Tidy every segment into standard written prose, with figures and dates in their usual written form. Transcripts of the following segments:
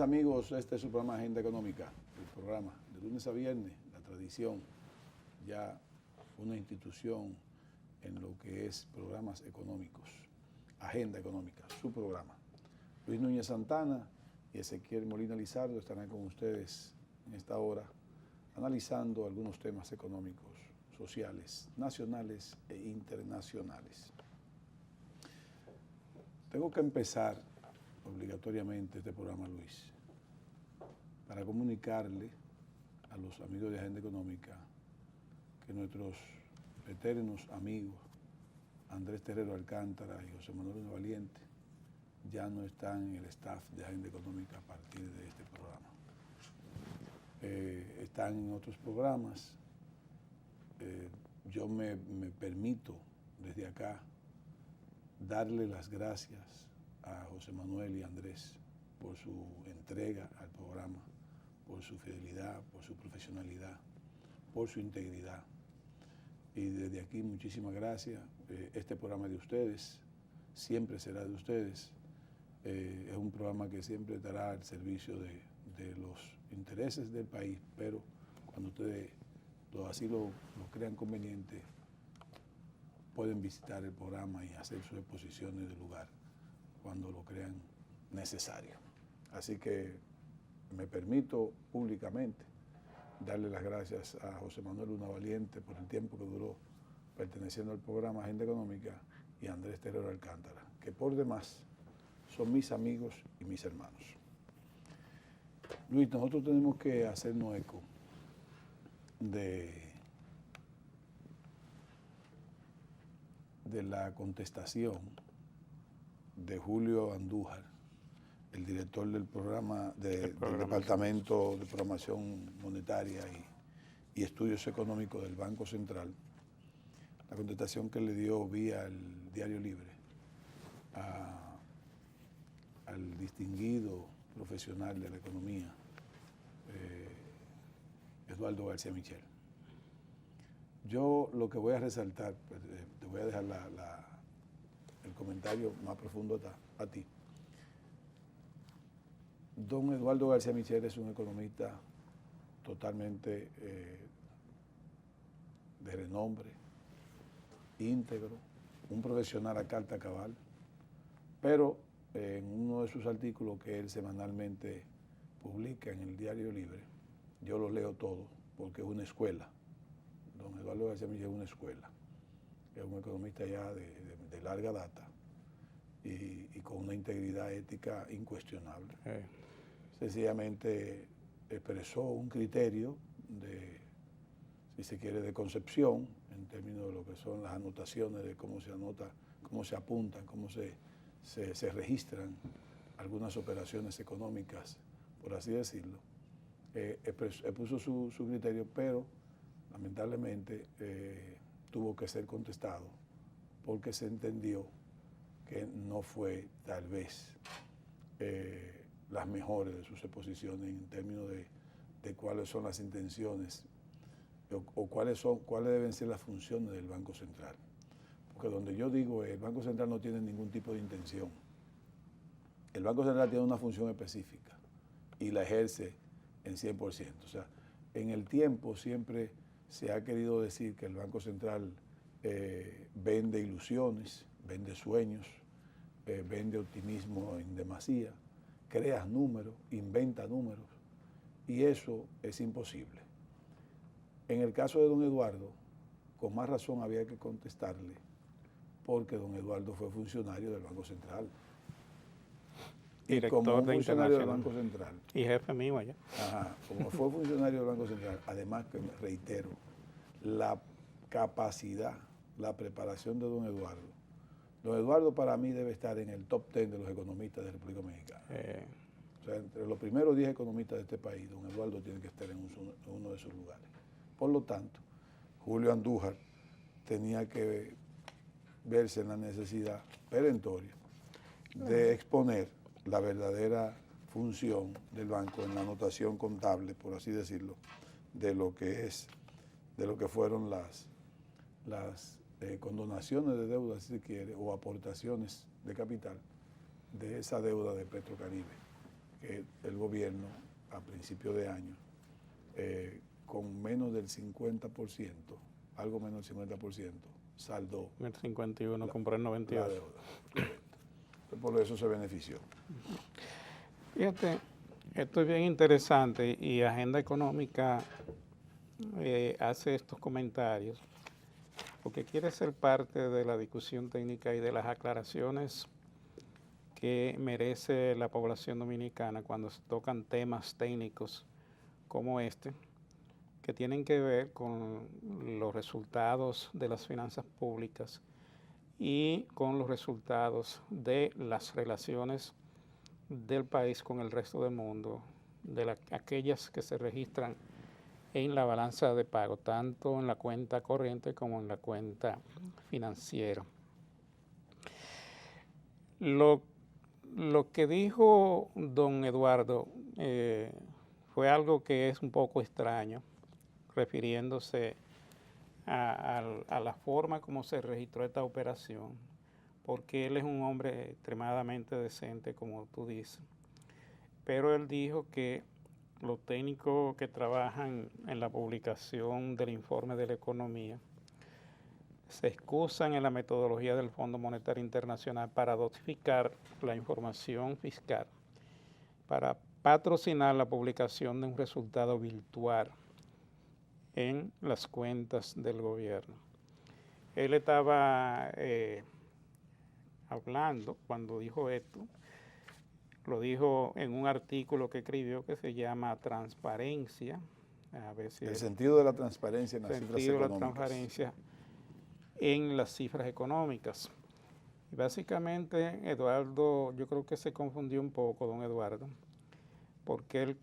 Amigos, este es su programa Agenda Económica, el programa de lunes a viernes, la tradición, ya una institución en lo que es programas económicos, Agenda Económica, su programa. Luis Núñez Santana y Ezequiel Molina Lizardo estarán con ustedes en esta hora analizando algunos temas económicos, sociales, nacionales e internacionales. Tengo que empezar obligatoriamente este programa, Luis, para comunicarle a los amigos de Agenda Económica que nuestros eternos amigos Andrés Terrero Alcántara y José Manuel Luna Valiente ya no están en el staff de Agenda Económica a partir de este programa. Están en otros programas. Yo me permito desde acá darle las gracias a José Manuel y Andrés por su entrega al programa, por su fidelidad, por su profesionalidad, por su integridad. Y desde aquí muchísimas gracias. Este programa es de ustedes, siempre será de ustedes. Es un programa que siempre estará al servicio de los intereses del país, pero cuando ustedes así lo crean conveniente, pueden visitar el programa y hacer sus exposiciones de lugar cuando lo crean necesario. Así que me permito públicamente darle las gracias a José Manuel Luna Valiente por el tiempo que duró perteneciendo al programa Agenda Económica y a Andrés Terrero Alcántara, que por demás son mis amigos y mis hermanos. Luis, nosotros tenemos que hacernos eco de la contestación de Julio Andújar, el director del programa del Departamento de Programación Monetaria y Estudios Económicos del Banco Central, la contestación que le dio vía el Diario Libre al distinguido profesional de la economía, Eduardo García Michel. Yo lo que voy a resaltar, pues, te voy a dejar el comentario más profundo a ti. Don Eduardo García Michel es un economista totalmente de renombre, íntegro, un profesional a carta cabal, pero en uno de sus artículos que él semanalmente publica en el Diario Libre, yo lo leo todo porque es una escuela. Don Eduardo García Michel es una escuela, es un economista ya de larga data y con una integridad ética incuestionable. Sencillamente expresó un criterio si se quiere, de concepción en términos de lo que son las anotaciones, de cómo se anota, cómo se apuntan, cómo se registran algunas operaciones económicas, por así decirlo. Expuso su criterio, pero lamentablemente tuvo que ser contestado porque se entendió que no fue tal vez las mejores de sus exposiciones en términos de cuáles son las intenciones o cuáles deben ser las funciones del Banco Central. Porque donde yo digo, el Banco Central no tiene ningún tipo de intención. El Banco Central tiene una función específica y la ejerce en 100%. O sea, en el tiempo siempre se ha querido decir que el Banco Central vende ilusiones, vende sueños, vende optimismo en demasía, crea números, inventa números, y eso es imposible. En el caso de don Eduardo, con más razón había que contestarle, porque don Eduardo fue funcionario del Banco Central. Director como de funcionario del Internacional. Banco Central. Y jefe mío allá. Ajá, como fue funcionario del Banco Central, además que reitero, la capacidad, la preparación de don Eduardo. Don Eduardo para mí debe estar en el top 10 de los economistas de la República Dominicana. O sea, entre los primeros 10 economistas de este país, don Eduardo tiene que estar en uno de esos lugares. Por lo tanto, Julio Andújar tenía que verse en la necesidad perentoria de exponer la verdadera función del banco en la anotación contable, por así decirlo, de lo que fueron las condonaciones de deuda, si se quiere, o aportaciones de capital de esa deuda de Petrocaribe, que el gobierno a principio de año, con menos del 50%, algo menos del 50%, saldó. El 51 compró el 98. La deuda. Por eso se benefició. Fíjate, esto es bien interesante y Agenda Económica hace estos comentarios porque quiere ser parte de la discusión técnica y de las aclaraciones que merece la población dominicana cuando se tocan temas técnicos como este, que tienen que ver con los resultados de las finanzas públicas y con los resultados de las relaciones del país con el resto del mundo, de aquellas que se registran en la balanza de pago, tanto en la cuenta corriente como en la cuenta financiera. Lo que dijo don Eduardo fue algo que es un poco extraño, refiriéndose a la forma como se registró esta operación, porque él es un hombre extremadamente decente, como tú dices, pero él dijo que los técnicos que trabajan en la publicación del informe de la economía se excusan en la metodología del Fondo Monetario Internacional para dosificar la información fiscal, para patrocinar la publicación de un resultado virtual en las cuentas del gobierno. Él estaba hablando, cuando dijo esto, lo dijo en un artículo que escribió que se llama Transparencia. A ver si el sentido de la transparencia en las cifras económicas. El sentido de la transparencia en las cifras económicas. Y básicamente, Eduardo, yo creo que se confundió un poco, don Eduardo, porque él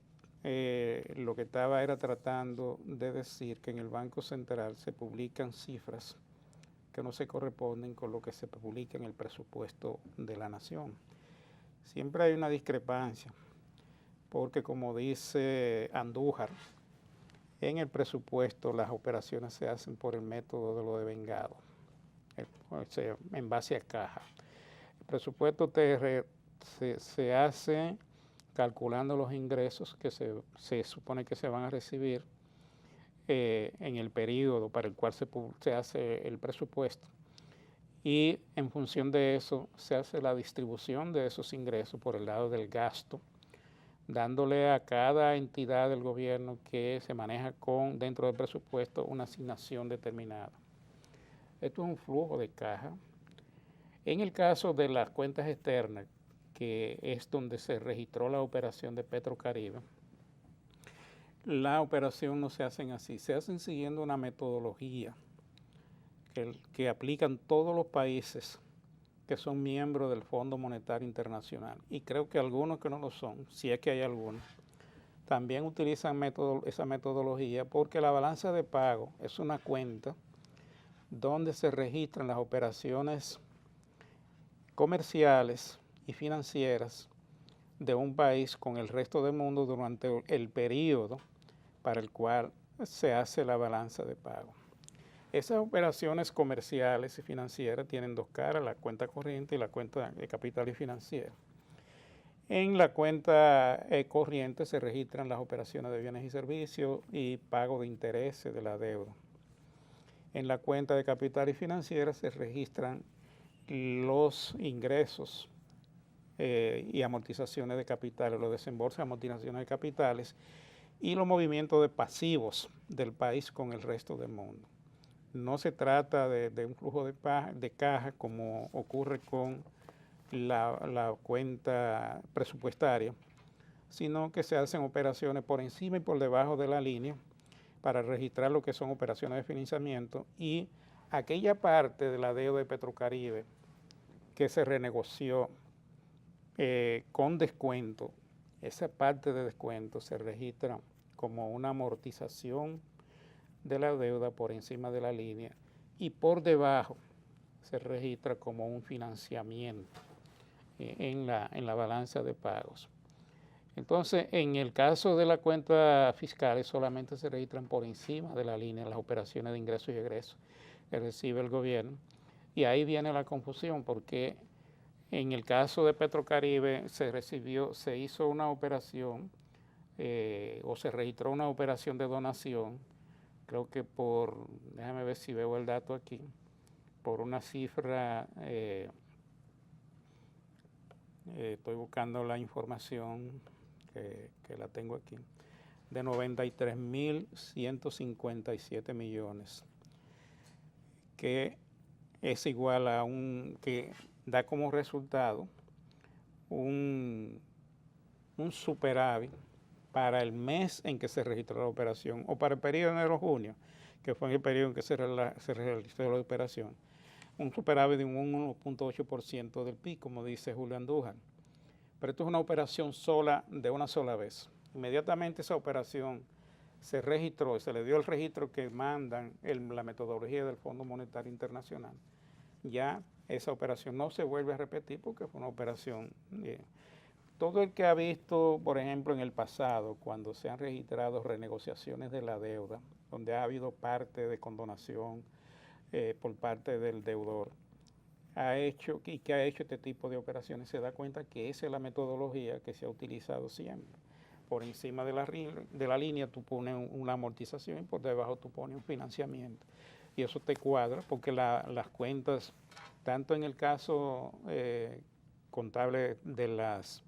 lo que estaba era tratando de decir que en el Banco Central se publican cifras que no se corresponden con lo que se publica en el presupuesto de la nación. Siempre hay una discrepancia, porque como dice Andújar, en el presupuesto las operaciones se hacen por el método de lo devengado, o sea, en base a caja. El presupuesto se hace calculando los ingresos que se supone que se van a recibir en el periodo para el cual se hace el presupuesto, y en función de eso se hace la distribución de esos ingresos por el lado del gasto, dándole a cada entidad del gobierno que se maneja dentro del presupuesto una asignación determinada. Esto es un flujo de caja. En el caso de las cuentas externas, que es donde se registró la operación de Petrocaribe, la operación no se hacen así, se hacen siguiendo una metodología que aplican todos los países que son miembros del Fondo Monetario Internacional, y creo que algunos que no lo son, si es que hay algunos, también utilizan esa metodología, porque la balanza de pago es una cuenta donde se registran las operaciones comerciales y financieras de un país con el resto del mundo durante el periodo para el cual se hace la balanza de pago. Esas operaciones comerciales y financieras tienen dos caras, la cuenta corriente y la cuenta de capital y financiera. En la cuenta corriente se registran las operaciones de bienes y servicios y pago de intereses de la deuda. En la cuenta de capital y financiera se registran los ingresos y amortizaciones de capitales, los desembolsos y amortizaciones de capitales y los movimientos de pasivos del país con el resto del mundo. No se trata de un flujo de caja como ocurre con la cuenta presupuestaria, sino que se hacen operaciones por encima y por debajo de la línea para registrar lo que son operaciones de financiamiento, y aquella parte de la deuda de Petrocaribe que se renegoció con descuento esa parte de descuento se registra como una amortización de la deuda por encima de la línea y por debajo se registra como un financiamiento en la balanza de pagos. Entonces, en el caso de la cuenta fiscal, solamente se registran por encima de la línea las operaciones de ingresos y egresos que recibe el gobierno. Y ahí viene la confusión, porque en el caso de Petrocaribe se hizo una operación o se registró una operación de donación, creo que déjame ver si veo el dato aquí, por una cifra, estoy buscando la información que la tengo aquí, de 93.157 millones, que es igual a que da como resultado un superávit para el mes en que se registró la operación, o para el periodo de enero-junio, que fue en el periodo en que se realizó la operación, un superávit de un 1.8% del PIB, como dice Julio Andújar. Pero esto es una operación de una sola vez. Inmediatamente esa operación se registró, se le dio el registro que mandan la metodología del Fondo Monetario Internacional. Ya esa operación no se vuelve a repetir porque fue una operación. Todo el que ha visto, por ejemplo, en el pasado, cuando se han registrado renegociaciones de la deuda, donde ha habido parte de condonación por parte del deudor, que ha hecho este tipo de operaciones, se da cuenta que esa es la metodología que se ha utilizado siempre. Por encima de la línea tú pones una amortización y por debajo tú pones un financiamiento. Y eso te cuadra porque las cuentas, tanto en el caso contable de las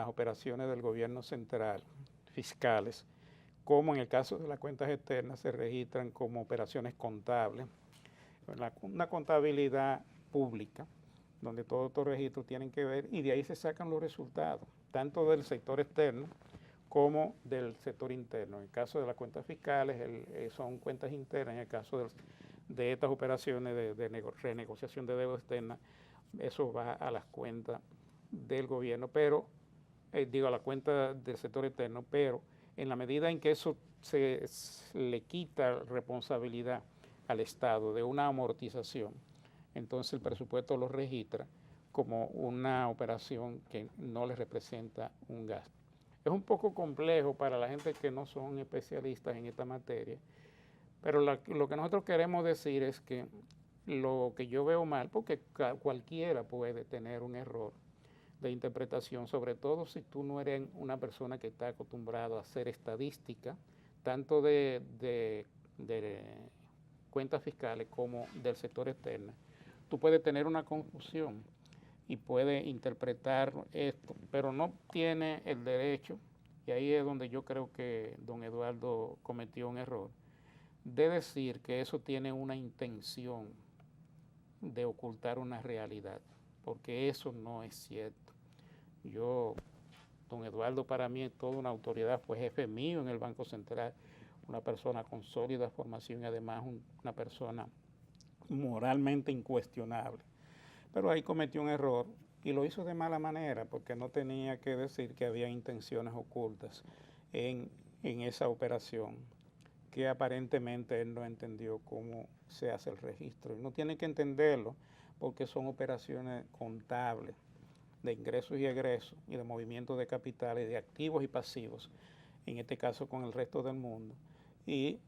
operaciones del gobierno central, fiscales, como en el caso de las cuentas externas, se registran como operaciones contables. Una contabilidad pública, donde todos estos registros tienen que ver, y de ahí se sacan los resultados, tanto del sector externo como del sector interno. En el caso de las cuentas fiscales, son cuentas internas. En el caso de estas operaciones de renegociación de deuda externa, eso va a las cuentas del gobierno, pero, a la cuenta del sector externo, pero en la medida en que eso se le quita responsabilidad al Estado de una amortización, entonces el presupuesto lo registra como una operación que no le representa un gasto. Es un poco complejo para la gente que no son especialistas en esta materia, pero lo que nosotros queremos decir es que lo que yo veo mal, porque cualquiera puede tener un error de interpretación, sobre todo si tú no eres una persona que está acostumbrado a hacer estadística, tanto de cuentas fiscales como del sector externo. Tú puedes tener una confusión y puedes interpretar esto, pero no tiene el derecho, y ahí es donde yo creo que don Eduardo cometió un error, de decir que eso tiene una intención de ocultar una realidad, porque eso no es cierto. Don Eduardo para mí es toda una autoridad, fue jefe mío en el Banco Central, una persona con sólida formación y además una persona moralmente incuestionable. Pero ahí cometió un error y lo hizo de mala manera porque no tenía que decir que había intenciones ocultas en esa operación, que aparentemente él no entendió cómo se hace el registro. Y no tiene que entenderlo porque son operaciones contables de ingresos y egresos y de movimiento de capitales, de activos y pasivos, en este caso con el resto del mundo. Y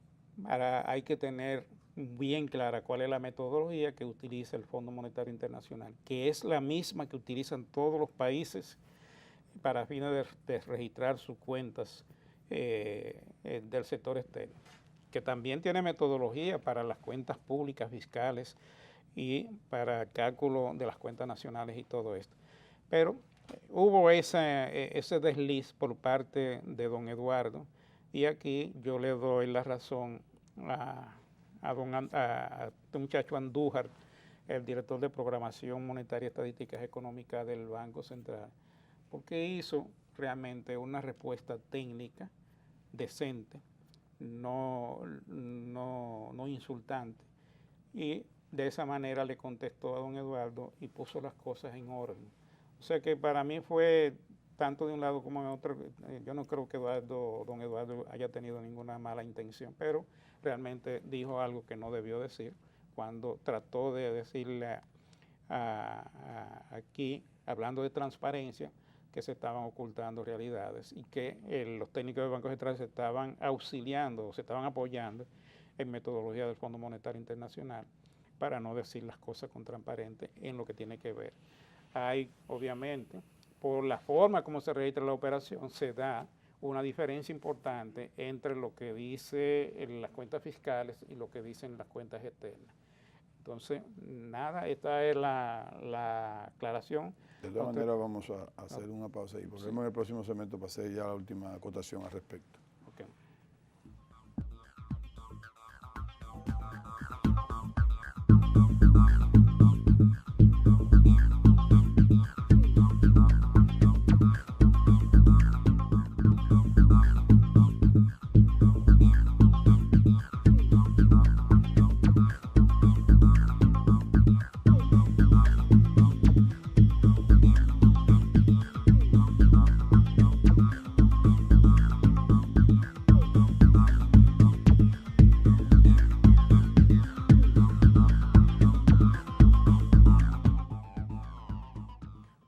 hay que tener bien clara cuál es la metodología que utiliza el Fondo Monetario Internacional, que es la misma que utilizan todos los países para fines de registrar sus cuentas del sector externo, que también tiene metodología para las cuentas públicas fiscales y para el cálculo de las cuentas nacionales y todo esto. Pero hubo ese desliz por parte de don Eduardo, y aquí yo le doy la razón a este muchacho Andújar, el director de Programación Monetaria y Estadísticas Económicas del Banco Central, porque hizo realmente una respuesta técnica decente, no insultante, y de esa manera le contestó a don Eduardo y puso las cosas en orden. O sea que para mí fue tanto de un lado como de otro, yo no creo que don Eduardo haya tenido ninguna mala intención, pero realmente dijo algo que no debió decir cuando trató de decirle aquí, hablando de transparencia, que se estaban ocultando realidades y que los técnicos del Banco Central se estaban auxiliando, se estaban apoyando en metodología del Fondo Monetario Internacional para no decir las cosas con transparencia en lo que tiene que ver. Hay, obviamente, por la forma como se registra la operación, se da una diferencia importante entre lo que dice las cuentas fiscales y lo que dicen las cuentas externas. Entonces, nada, esta es la aclaración. De todas maneras, vamos a hacer una pausa y volvemos en el próximo segmento para hacer ya la última acotación al respecto. Okay.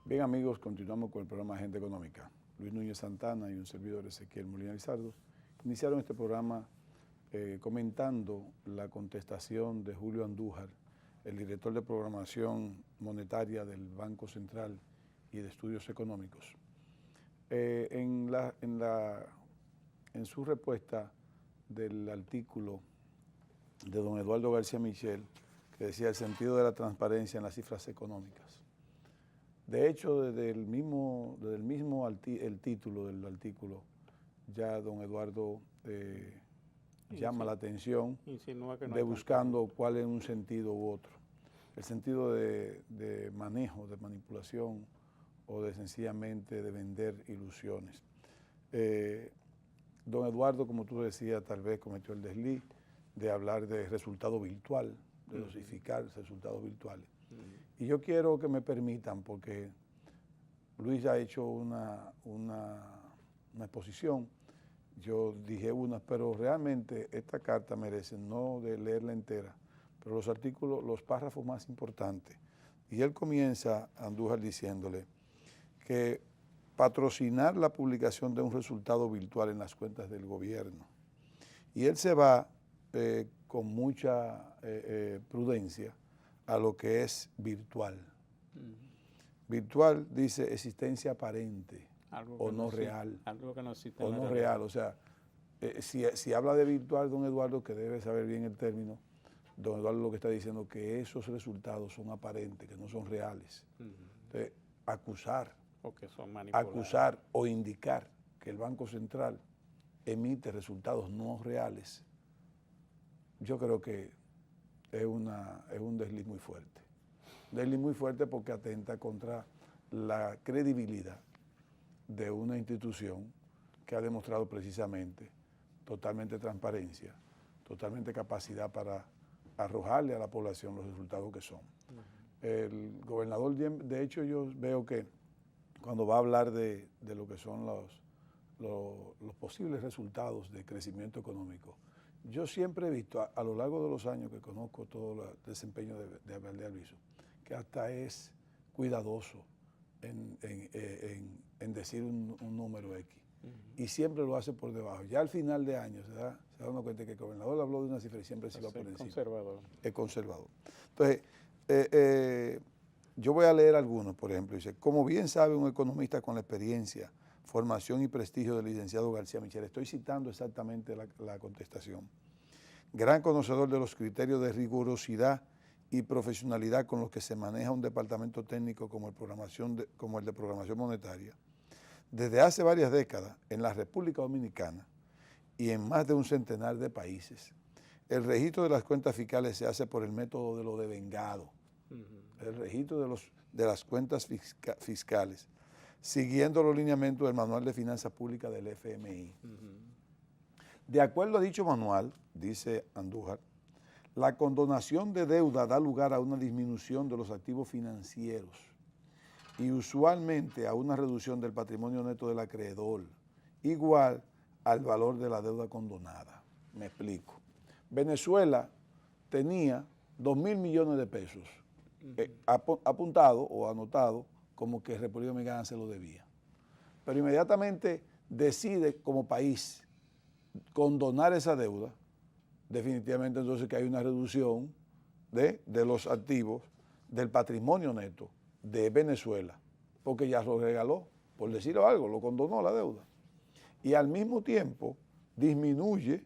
Bien, amigos, continuamos con el programa Agenda Económica. Luis Núñez Santana y un servidor Ezequiel Molina Lizardo iniciaron este programa comentando la contestación de Julio Andújar, el director de programación monetaria del Banco Central y de Estudios Económicos. En su respuesta del artículo de don Eduardo García Michel, que decía el sentido de la transparencia en las cifras económicas. De hecho, desde el título del artículo, ya don Eduardo llama la atención de buscando cuál es un sentido u otro. El sentido de manejo, de manipulación o de sencillamente de vender ilusiones. Don Eduardo, como tú decías, tal vez cometió el desliz de hablar de resultado virtual, de dosificar resultados virtuales. Y yo quiero que me permitan, porque Luis ya ha hecho una exposición, yo dije una, pero realmente esta carta merece no de leerla entera, pero los artículos, los párrafos más importantes. Y él comienza, Andújar, diciéndole que patrocinar la publicación de un resultado virtual en las cuentas del gobierno. Y él se va con mucha prudencia a lo que es virtual. Virtual dice existencia aparente o no real. Algo que no existe. O no real. O sea, si habla de virtual, don Eduardo, que debe saber bien el término, don Eduardo lo que está diciendo es que esos resultados son aparentes, que no son reales. Entonces, acusar o indicar que el Banco Central emite resultados no reales, yo creo que es un desliz muy fuerte. Desliz muy fuerte porque atenta contra la credibilidad de una institución que ha demostrado precisamente totalmente transparencia, totalmente capacidad para arrojarle a la población los resultados que son. El gobernador, de hecho, yo veo que cuando va a hablar de lo que son los posibles resultados de crecimiento económico, yo siempre he visto, a lo largo de los años que conozco todo el desempeño de Abel Albizu, que hasta es cuidadoso en decir un número X. Y siempre lo hace por debajo. Ya al final de año se da cuenta que el gobernador habló de una cifra y siempre se va por encima. Es conservador. Entonces, yo voy a leer algunos, por ejemplo. Dice, como bien sabe un economista con la experiencia, formación y prestigio del licenciado García Michel. Estoy citando exactamente la contestación. Gran conocedor de los criterios de rigurosidad y profesionalidad con los que se maneja un departamento técnico como el de programación monetaria. Desde hace varias décadas, en la República Dominicana y en más de un centenar de países, el registro de las cuentas fiscales se hace por el método de lo devengado. El registro de las cuentas fiscales, siguiendo los lineamientos del Manual de Finanzas Públicas del FMI. De acuerdo a dicho manual, dice Andújar, la condonación de deuda da lugar a una disminución de los activos financieros y usualmente a una reducción del patrimonio neto del acreedor, igual al valor de la deuda condonada. Me explico. Venezuela tenía 2.000 millones de pesos apuntado o anotado como que República Dominicana se lo debía. Pero inmediatamente decide como país condonar esa deuda, definitivamente entonces que hay una reducción de los activos del patrimonio neto de Venezuela, porque ya lo regaló, por decirlo algo, lo condonó la deuda. Y al mismo tiempo disminuye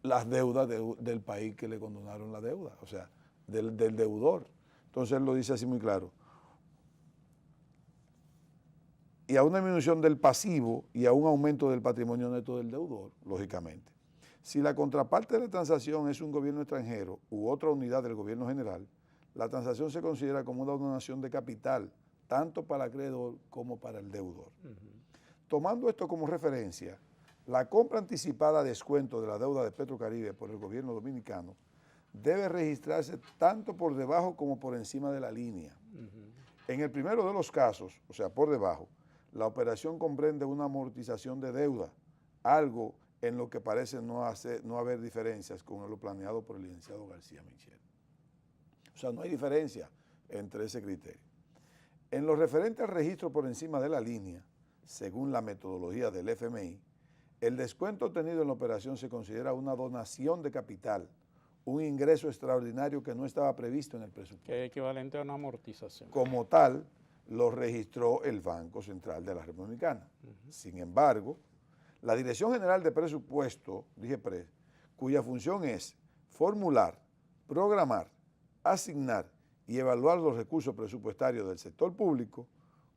las deudas del país que le condonaron la deuda, o sea, del deudor. Entonces él lo dice así muy claro. Y a una disminución del pasivo y a un aumento del patrimonio neto del deudor, lógicamente. Si la contraparte de la transacción es un gobierno extranjero u otra unidad del gobierno general, la transacción se considera como una donación de capital, tanto para el acreedor como para el deudor. Tomando esto como referencia, la compra anticipada a descuento de la deuda de Petrocaribe por el gobierno dominicano debe registrarse tanto por debajo como por encima de la línea. En el primero de los casos, o sea, por debajo, la operación comprende una amortización de deuda, algo en lo que parece no haber diferencias con lo planeado por el licenciado García Michel. O sea, no hay diferencia entre ese criterio. En lo referente al registro por encima de la línea, según la metodología del FMI, el descuento obtenido en la operación se considera una donación de capital, un ingreso extraordinario que no estaba previsto en el presupuesto. Que es equivalente a una amortización. Como tal, lo registró el Banco Central de la República Dominicana. Sin embargo, la Dirección General de Presupuesto, DIGEPRES, cuya función es formular, programar, asignar y evaluar los recursos presupuestarios del sector público,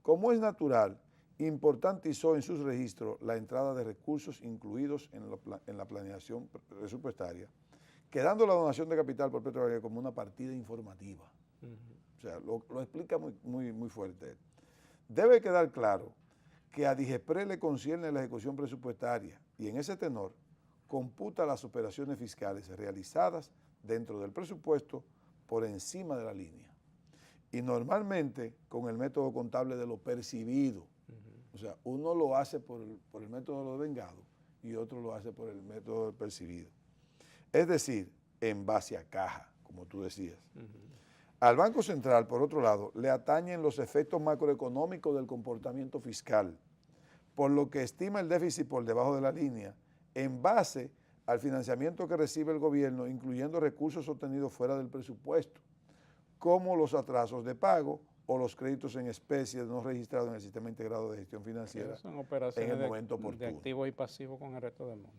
como es natural, importantizó en sus registros la entrada de recursos incluidos en la planeación presupuestaria, quedando la donación de capital por Petrocaribe como una partida informativa. O sea, lo explica muy fuerte. Debe quedar claro que a DIGEPRES le concierne la ejecución presupuestaria y en ese tenor computa las operaciones fiscales realizadas dentro del presupuesto por encima de la línea. Y normalmente con el método contable de lo percibido. O sea, uno lo hace por el método de lo vengado y otro lo hace por el método del percibido. Es decir, en base a caja, como tú decías. Al Banco Central, por otro lado, le atañen los efectos macroeconómicos del comportamiento fiscal, por lo que estima el déficit por debajo de la línea en base al financiamiento que recibe el gobierno, incluyendo recursos obtenidos fuera del presupuesto, como los atrasos de pago o los créditos en especie no registrados en el Sistema Integrado de Gestión Financiera en el momento oportuno. De activo y pasivo con el resto del mundo.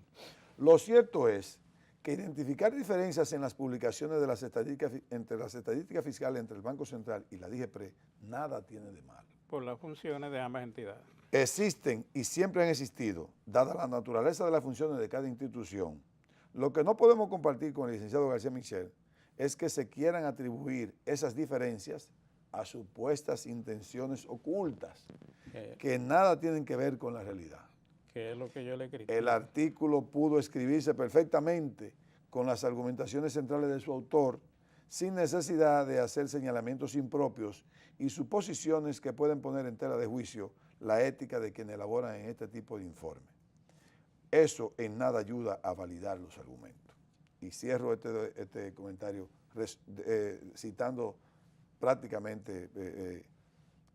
Lo cierto es que identificar diferencias en las publicaciones de las estadísticas fiscales entre el Banco Central y la DIGEPRES nada tiene de malo. Por las funciones de ambas entidades. Existen y siempre han existido, dada la naturaleza de las funciones de cada institución. Lo que no podemos compartir con el licenciado García Michel es que se quieran atribuir esas diferencias a supuestas intenciones ocultas, que nada tienen que ver con la realidad. Que es lo que yo le critico. El artículo pudo escribirse perfectamente con las argumentaciones centrales de su autor, sin necesidad de hacer señalamientos impropios y suposiciones que pueden poner en tela de juicio la ética de quienes elaboran en este tipo de informes. Eso en nada ayuda a validar los argumentos. Y cierro este comentario citando prácticamente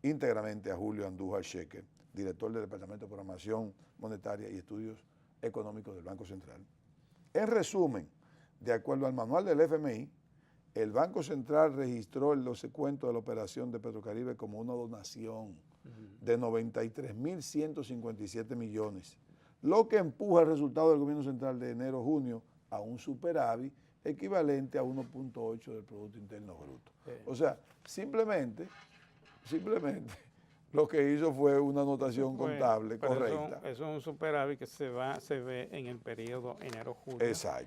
íntegramente a Julio Andújar Sheker, director del Departamento de Programación Monetaria y Estudios Económicos del Banco Central. En resumen, de acuerdo al manual del FMI, el Banco Central registró el descuento de la operación de Petrocaribe como una donación de 93.157 millones, lo que empuja el resultado del gobierno central de enero-junio a un superávit equivalente a 1.8 del Producto Interno Bruto. O sea, simplemente lo que hizo fue una anotación contable correcta. Eso es un superávit que se ve en el periodo enero-julio,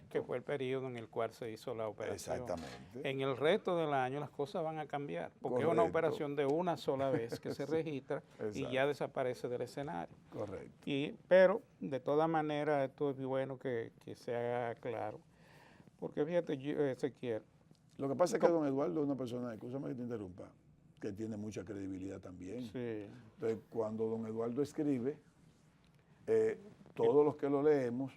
que fue el periodo en el cual se hizo la operación. Exactamente. En el resto del año las cosas van a cambiar, porque es una operación de una sola vez que se registra y ya desaparece del escenario. Correcto. Pero, de todas maneras, esto es bueno que se haga claro, porque fíjate, Ezequiel. Lo que pasa es que don Eduardo es una persona, escúchame que te interrumpa, que tiene mucha credibilidad también. Sí. Entonces, cuando don Eduardo escribe, todos los que lo leemos,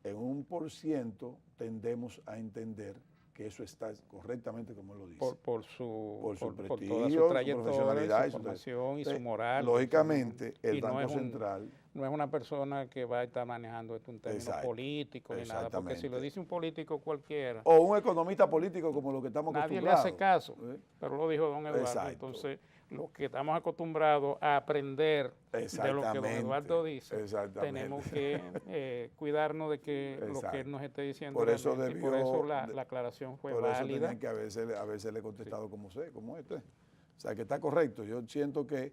en 1% tendemos a entender que eso está correctamente como él lo dice. Por su prestigio, toda su su trayectoria, profesionalidad, su formación y su moral. Lógicamente, el y no Banco es Central... No es una persona que va a estar manejando esto en términos políticos ni nada, porque si lo dice un político cualquiera... O un economista político como lo que estamos acostumbrados. Nadie le hace caso, pero lo dijo don Eduardo. Exacto. Entonces, los que estamos acostumbrados a aprender de lo que don Eduardo dice, tenemos que cuidarnos de que lo que él nos esté diciendo. Por eso y por eso la aclaración fue válida. Por eso tenían que haberse contestado como este. O sea, que está correcto. Yo siento que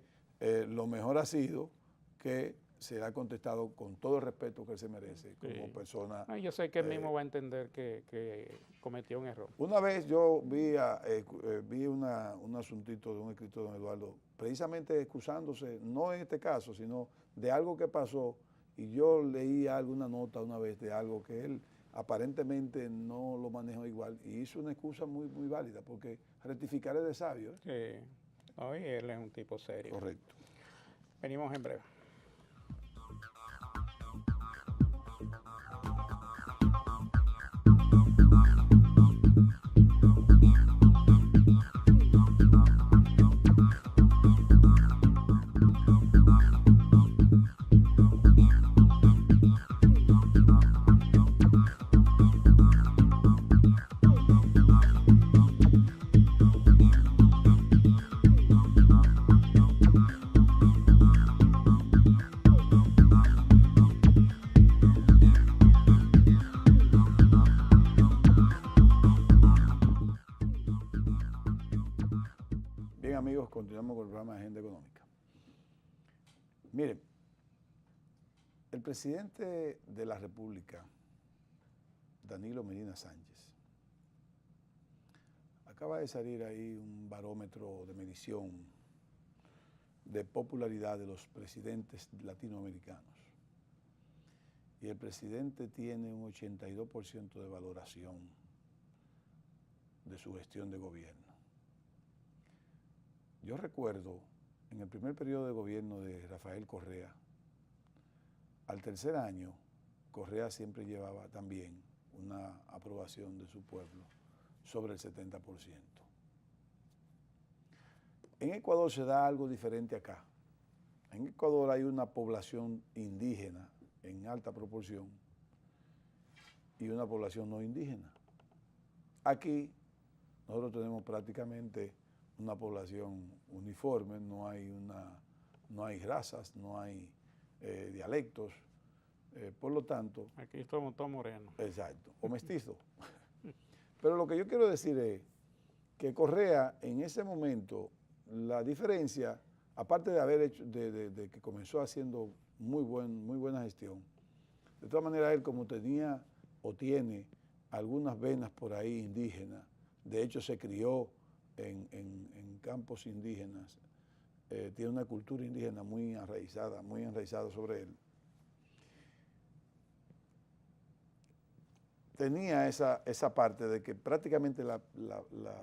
lo mejor ha sido que se ha contestado con todo el respeto que él se merece como persona. Yo sé que él mismo va a entender que cometió un error. Una vez yo vi un asuntito de un escritor de don Eduardo, precisamente excusándose, no en este caso, sino de algo que pasó, y yo leí alguna nota una vez de algo que él aparentemente no lo manejó igual, y hizo una excusa muy, muy válida, porque rectificar es de sabio. Sí, hoy él es un tipo serio. Correcto. Venimos en breve. Continuamos con el programa de Agenda Económica. Miren, el presidente de la República, Danilo Medina Sánchez, acaba de salir ahí un barómetro de medición de popularidad de los presidentes latinoamericanos. Y el presidente tiene un 82% de valoración de su gestión de gobierno. Yo recuerdo en el primer periodo de gobierno de Rafael Correa, al tercer año, Correa siempre llevaba también una aprobación de su pueblo sobre el 70%. En Ecuador se da algo diferente acá. En Ecuador hay una población indígena en alta proporción y una población no indígena. Aquí nosotros tenemos prácticamente una población uniforme, no hay razas, no hay dialectos, por lo tanto... Aquí somos todos morenos. Exacto, o mestizos. Pero lo que yo quiero decir es que Correa en ese momento, la diferencia, aparte de haber hecho, de que comenzó haciendo muy buena gestión, de todas maneras él como tenía o tiene algunas venas por ahí indígenas, de hecho se crió en campos indígenas, tiene una cultura indígena muy enraizada sobre él. Tenía esa parte de que prácticamente la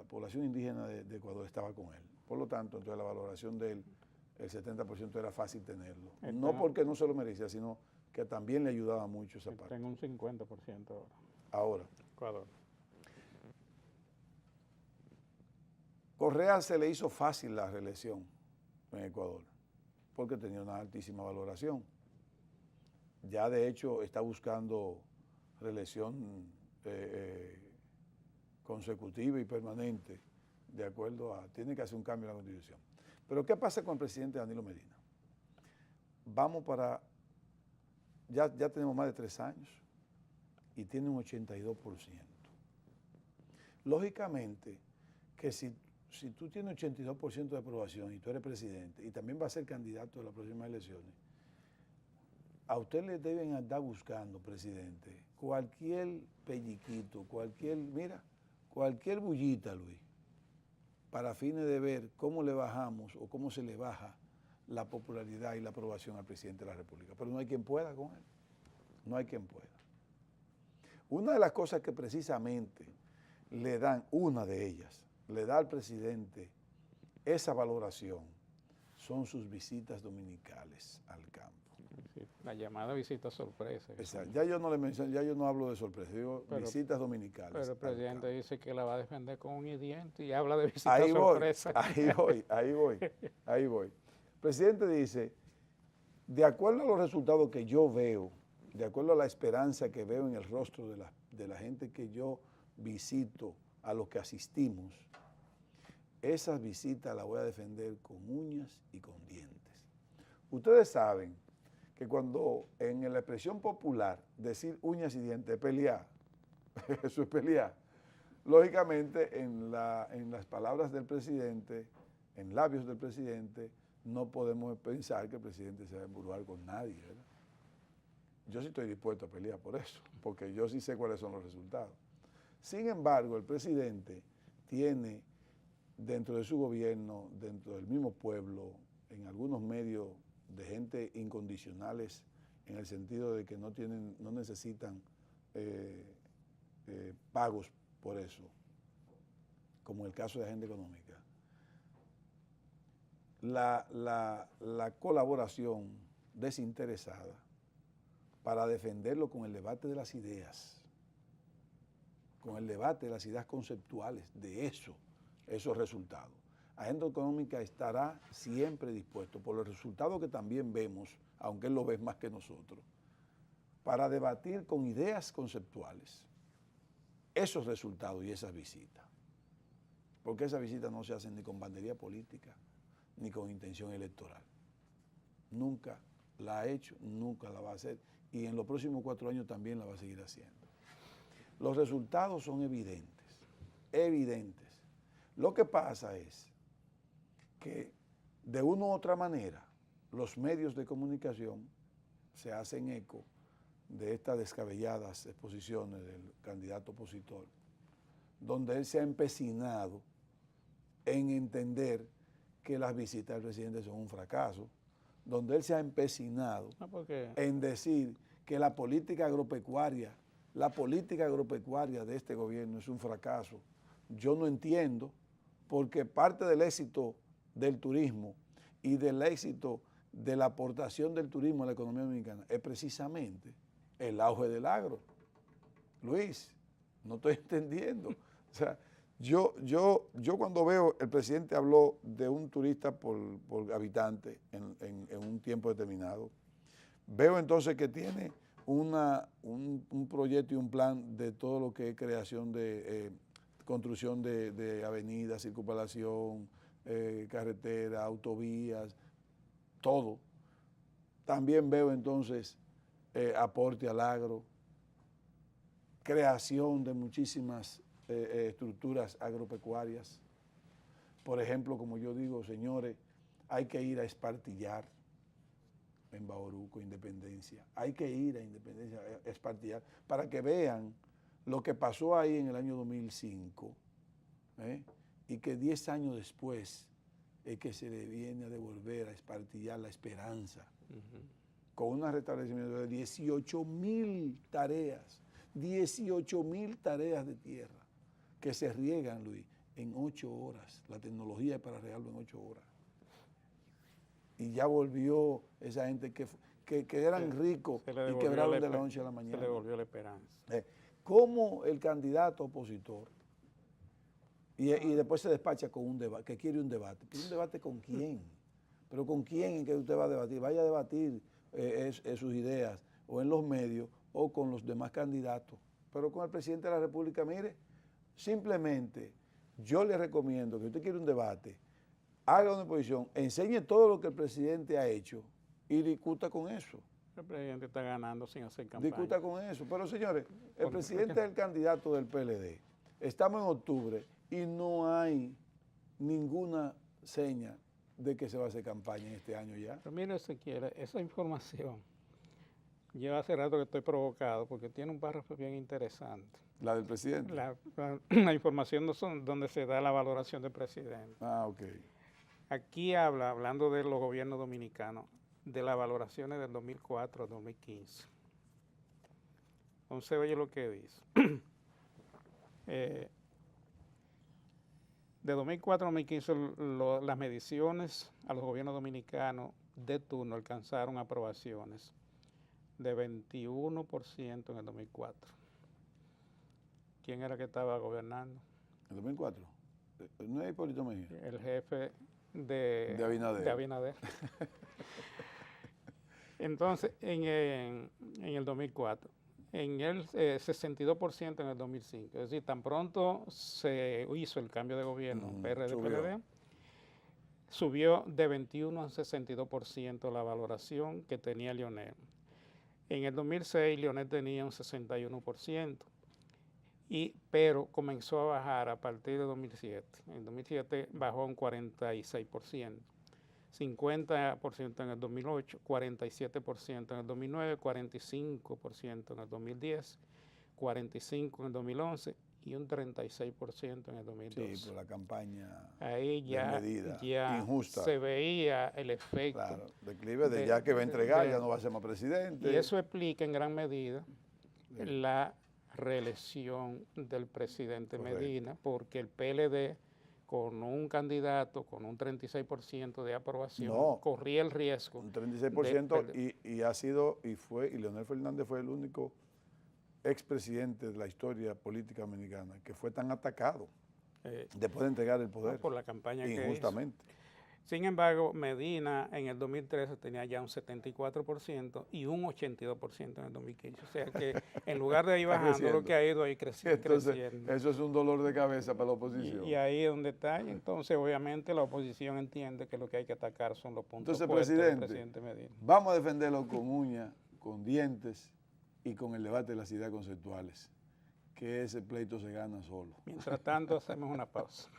población indígena de Ecuador estaba con él. Por lo tanto, entonces la valoración de él, el 70% era fácil tenerlo. No porque no se lo merecía, sino que también le ayudaba mucho esa parte. Tengo un 50% ahora. Ahora. Ecuador. Correa se le hizo fácil la reelección en Ecuador, porque tenía una altísima valoración. Ya de hecho está buscando reelección consecutiva y permanente, de acuerdo a, tiene que hacer un cambio en la Constitución. Pero ¿qué pasa con el presidente Danilo Medina? Vamos para, ya tenemos más de 3 años y tiene un 82%. Lógicamente que si tú tienes 82% de aprobación y tú eres presidente y también vas a ser candidato a las próximas elecciones, a usted le deben andar buscando, presidente, cualquier pelliquito, cualquier bullita, Luis, para fines de ver cómo le bajamos o cómo se le baja la popularidad y la aprobación al presidente de la República. Pero no hay quien pueda con él, no hay quien pueda. Una de las cosas que precisamente le dan, una de ellas, le da al presidente esa valoración son sus visitas dominicales al campo. Sí, la llamada visita sorpresa. Exacto. Ya yo no le menciono, ya yo no hablo de sorpresa, digo visitas dominicales. Pero el presidente dice que la va a defender con un y diente y habla de visitas ahí sorpresa. Ahí voy. El presidente dice, de acuerdo a los resultados que yo veo, de acuerdo a la esperanza que veo en el rostro de la gente que yo visito, a los que asistimos, esas visitas las voy a defender con uñas y con dientes. Ustedes saben que cuando en la expresión popular decir uñas y dientes es pelear, eso es pelear. Lógicamente en las palabras del presidente, en labios del presidente, no podemos pensar que el presidente se va a embrujar con nadie, ¿verdad? Yo sí estoy dispuesto a pelear por eso, porque yo sí sé cuáles son los resultados. Sin embargo, el presidente tiene dentro de su gobierno, dentro del mismo pueblo, en algunos medios de gente incondicionales, en el sentido de que no necesitan pagos por eso, como el caso de Agenda Económica. La colaboración desinteresada para defenderlo con el debate de las ideas, con el debate de las ideas conceptuales, de esos resultados. Agenda Económica estará siempre dispuesto, por los resultados que también vemos, aunque él lo ve más que nosotros, para debatir con ideas conceptuales esos resultados y esas visitas. Porque esas visitas no se hacen ni con bandería política, ni con intención electoral. Nunca la ha hecho, nunca la va a hacer, y en los próximos 4 años también la va a seguir haciendo. Los resultados son evidentes, evidentes. Lo que pasa es que de una u otra manera los medios de comunicación se hacen eco de estas descabelladas exposiciones del candidato opositor, donde él se ha empecinado en entender que las visitas del presidente son un fracaso, donde él se ha empecinado en decir que la política agropecuaria de este gobierno es un fracaso. Yo no entiendo, porque parte del éxito del turismo y del éxito de la aportación del turismo a la economía dominicana es precisamente el auge del agro. Luis, no estoy entendiendo. O sea, yo cuando veo, el presidente habló de un turista por habitante en un tiempo determinado, veo entonces que tiene un proyecto y un plan de todo lo que es creación de construcción de avenidas, circunvalación, carretera, autovías, todo. También veo entonces aporte al agro, creación de muchísimas estructuras agropecuarias. Por ejemplo, como yo digo, señores, hay que ir a espartillar en Bauruco, Independencia. Hay que ir a Independencia, a espartillar, para que vean lo que pasó ahí en el año 2005, y que 10 años después es que se le viene a devolver a espartillar la esperanza, con un restablecimiento de 18,000 tareas, 18,000 tareas de tierra que se riegan, Luis, en 8 horas. La tecnología es para regarlo en 8 horas. Y ya volvió esa gente que eran ricos y quebraron de la noche a la mañana. Se le volvió la esperanza. ¿Cómo el candidato opositor, y después se despacha con un debate, que quiere un debate? ¿Quiere un debate con quién? ¿Pero con quién en que usted va a debatir? Vaya a debatir sus ideas o en los medios o con los demás candidatos. Pero con el presidente de la República, mire, simplemente yo le recomiendo que usted quiere un debate, haga una oposición, enseñe todo lo que el presidente ha hecho y discuta con eso. El presidente está ganando sin hacer campaña. Discuta con eso. Pero señores, el presidente es el candidato del PLD. Estamos en octubre y no hay ninguna seña de que se va a hacer campaña en este año ya. Pero mire, Ezequiel, esa información, yo hace rato que estoy provocado porque tiene un párrafo bien interesante. ¿La del presidente? La información donde se da la valoración del presidente. Ah, ok. Aquí hablando de los gobiernos dominicanos, de las valoraciones del 2004 al 2015. Entonces, oye lo que dice. De 2004 a 2015 las mediciones a los gobiernos dominicanos de turno alcanzaron aprobaciones de 21% en el 2004. ¿Quién era que estaba gobernando? ¿En 2004? ¿No es Hipólito Mejía? El jefe de Abinader. Entonces, en el 2004, en el 62% en el 2005. Es decir, tan pronto se hizo el cambio de gobierno, PRD-PRD, subió de 21 a 62% la valoración que tenía Leonel. En el 2006, Leonel tenía un 61%, pero comenzó a bajar a partir de 2007. En 2007 bajó a un 46%. 50% en el 2008, 47% en el 2009, 45% en el 2010, 45% en el 2011 y un 36% en el 2012. Sí, por la campaña ahí ya injusta. Se veía el efecto. Claro, declive de ya que va a entregar, ya no va a ser más presidente. Y eso explica en gran medida la reelección del presidente Medina, porque el PLD con un candidato con un 36% de aprobación, corría el riesgo. Un 36% y Leonel Fernández fue el único expresidente de la historia política dominicana que fue tan atacado después de entregar el poder. Por la campaña injustamente. Que hizo. Sin embargo, Medina en el 2013 tenía ya un 74% y un 82% en el 2015. O sea que en lugar de ir bajando, lo que ha ido ahí creciendo. Entonces, eso es un dolor de cabeza para la oposición. Y ahí es donde está. Y entonces, obviamente, la oposición entiende que lo que hay que atacar son los puntos fuertes del presidente Medina. Vamos a defenderlo con uñas, con dientes y con el debate de las ideas conceptuales, que ese pleito se gana solo. Mientras tanto, hacemos una pausa.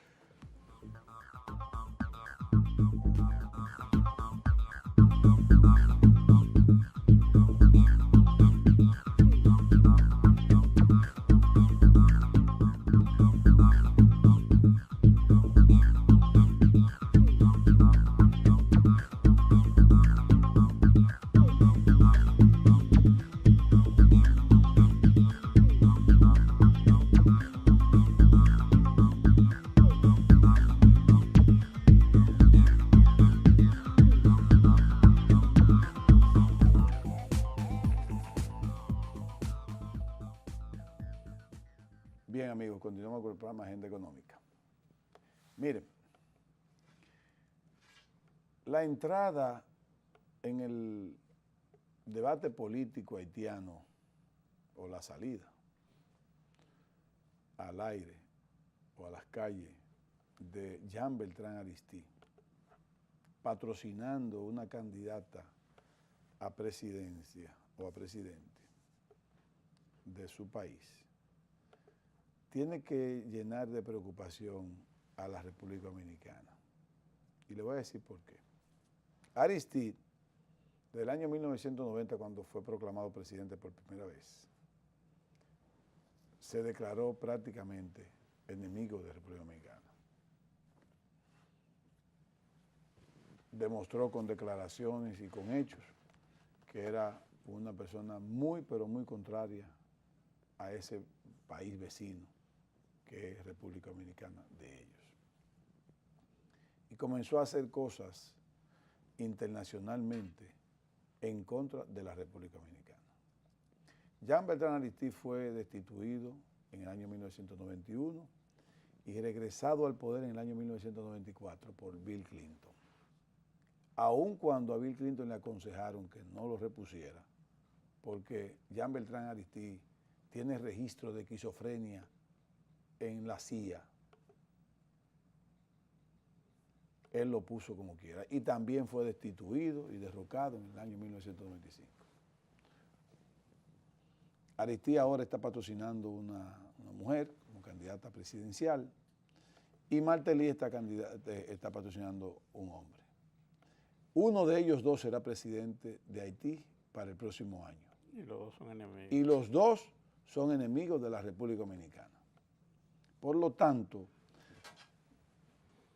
Bien, amigos, continuamos con el programa Agenda Económica. Miren, la entrada en el debate político haitiano, o la salida al aire o a las calles de Jean Beltrán Aristide, patrocinando una candidata a presidencia o a presidente de su país, tiene que llenar de preocupación a la República Dominicana. Y le voy a decir por qué. Aristide, del año 1990, cuando fue proclamado presidente por primera vez, se declaró prácticamente enemigo de la República Dominicana. Demostró con declaraciones y con hechos que era una persona muy, pero muy contraria a ese país vecino que es República Dominicana de ellos. Y comenzó a hacer cosas internacionalmente en contra de la República Dominicana. Jean Beltrán Aristide fue destituido en el año 1991 y regresado al poder en el año 1994 por Bill Clinton. Aun cuando a Bill Clinton le aconsejaron que no lo repusiera, porque Jean Beltrán Aristide tiene registro de esquizofrenia en la CIA, él lo puso como quiera y también fue destituido y derrocado en el año 1995. Aristide ahora está patrocinando una mujer como candidata presidencial y Martelly está patrocinando un hombre. Uno de ellos dos será presidente de Haití para el próximo año. Y los dos son enemigos. Y los dos son enemigos de la República Dominicana. Por lo tanto,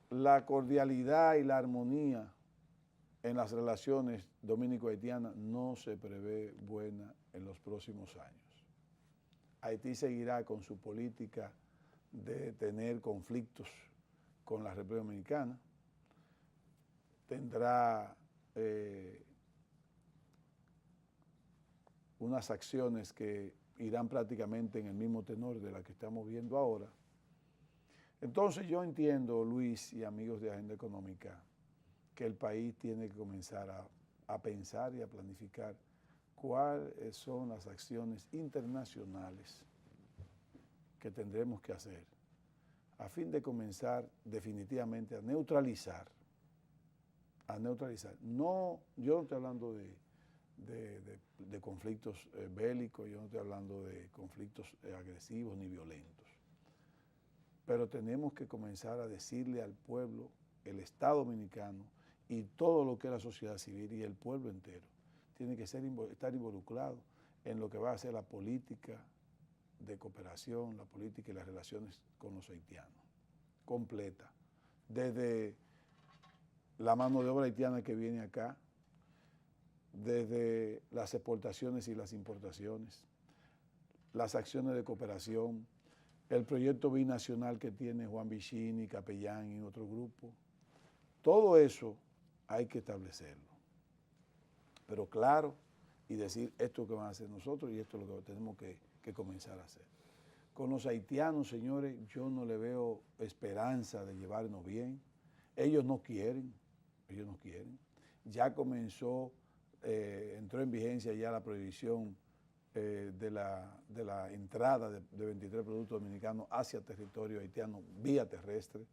la cordialidad y la armonía en las relaciones dominico-haitianas no se prevé buena en los próximos años. Haití seguirá con su política de tener conflictos con la República Dominicana. Tendrá unas acciones que irán prácticamente en el mismo tenor de la que estamos viendo ahora. Entonces yo entiendo, Luis y amigos de Agenda Económica, que el país tiene que comenzar a pensar y a planificar cuáles son las acciones internacionales que tendremos que hacer a fin de comenzar definitivamente a neutralizar. No, yo no estoy hablando de conflictos bélicos, yo no estoy hablando de conflictos agresivos ni violentos, pero tenemos que comenzar a decirle al pueblo, el Estado Dominicano y todo lo que es la sociedad civil y el pueblo entero, tiene que estar involucrado en lo que va a ser la política de cooperación, la política y las relaciones con los haitianos, completa, desde la mano de obra haitiana que viene acá, desde las exportaciones y las importaciones, las acciones de cooperación, el proyecto binacional que tiene Juan Vicini, Capellán y otro grupo. Todo eso hay que establecerlo. Pero claro, y decir esto es lo que van a hacer nosotros y esto es lo que tenemos que comenzar a hacer. Con los haitianos, señores, yo no le veo esperanza de llevarnos bien. Ellos no quieren. Ya comenzó, entró en vigencia ya la prohibición de la entrada de 23 productos dominicanos hacia territorio haitiano vía terrestre.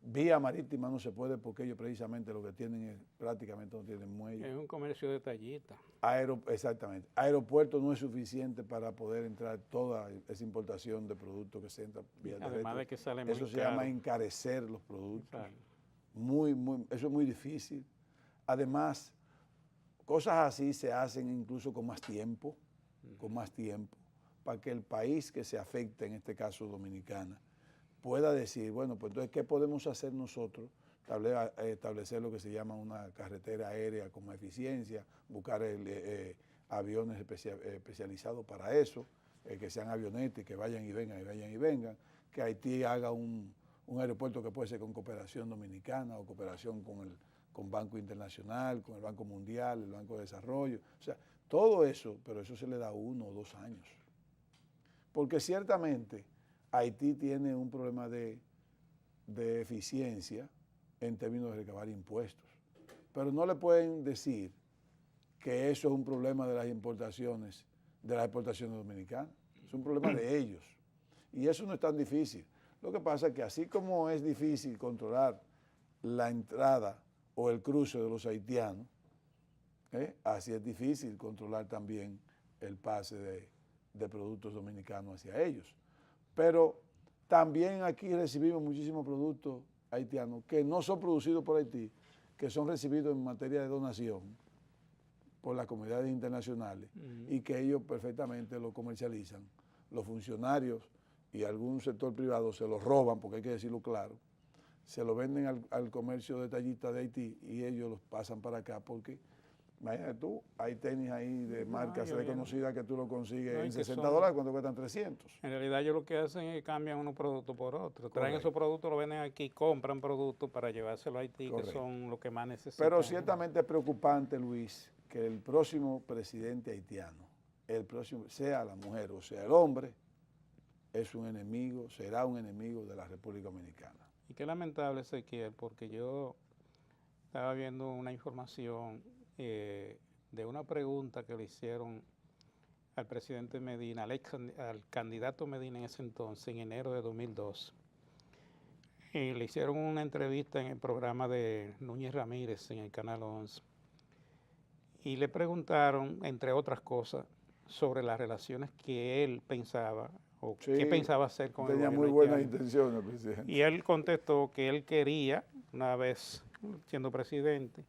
Vía marítima no se puede porque ellos precisamente lo que tienen es prácticamente no tienen muelle. Es un comercio detallista. Exactamente. Aeropuerto no es suficiente para poder entrar toda esa importación de productos que se entra vía terrestre. Además de que sale muy caro. Eso se llama encarecer los productos. Claro. Eso es muy difícil. Además, cosas así se hacen incluso con más tiempo, para que el país que se afecte, en este caso Dominicana, pueda decir, bueno, pues entonces, ¿qué podemos hacer nosotros? Establecer lo que se llama una carretera aérea con eficiencia, buscar aviones especializados para eso, que sean avionetas, que vayan y vengan, que Haití haga un aeropuerto que puede ser con cooperación dominicana o cooperación con Banco Internacional, con el Banco Mundial, el Banco de Desarrollo. O sea, todo eso, pero eso se le da 1 o 2 años. Porque ciertamente Haití tiene un problema de eficiencia en términos de recabar impuestos. Pero no le pueden decir que eso es un problema de las exportaciones dominicanas. Es un problema de ellos. Y eso no es tan difícil. Lo que pasa es que así como es difícil controlar la entrada o el cruce de los haitianos, así es difícil controlar también el pase de productos dominicanos hacia ellos. Pero también aquí recibimos muchísimos productos haitianos que no son producidos por Haití, que son recibidos en materia de donación por las comunidades internacionales y que ellos perfectamente lo comercializan. Los funcionarios y algún sector privado se los roban, porque hay que decirlo claro, se lo venden al comercio detallista de Haití y ellos los pasan para acá porque, imagínate tú, hay tenis ahí de marcas reconocidas que tú lo consigues en $60 cuando cuestan 300. En realidad ellos lo que hacen es cambian unos productos por otros. Traen esos productos, los venden aquí, compran productos para llevárselo a Haití, que son los que más necesitan. Pero ciertamente es preocupante, Luis, que el próximo presidente haitiano, sea la mujer o sea el hombre, es un enemigo, será un enemigo de la República Dominicana. Y qué lamentable, Ezequiel, porque yo estaba viendo una información de una pregunta que le hicieron al presidente Medina, al candidato Medina en ese entonces, en enero de 2002. Y le hicieron una entrevista en el programa de Núñez Ramírez en el Canal 11. Y le preguntaron, entre otras cosas, sobre las relaciones que él pensaba o qué pensaba hacer con el gobierno haitiano. Tenía muy buenas intenciones, presidente. Y él contestó que él quería, una vez siendo presidente,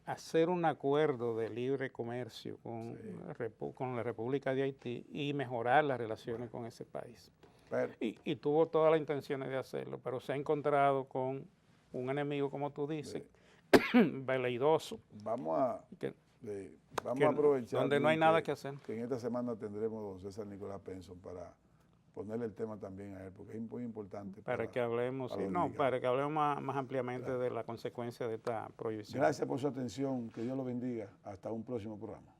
hacer un acuerdo de libre comercio con la República de Haití y mejorar las relaciones con ese país. Y tuvo todas las intenciones de hacerlo, pero se ha encontrado con un enemigo, como tú dices, veleidoso. Vamos a aprovechar. Donde no hay nada que hacer. Que en esta semana tendremos a don César Nicolás Penson para ponerle el tema también a él, porque es muy importante. Para que hablemos, para que hablemos más ampliamente de la consecuencia de esta prohibición. Gracias por su atención, que Dios lo bendiga. Hasta un próximo programa.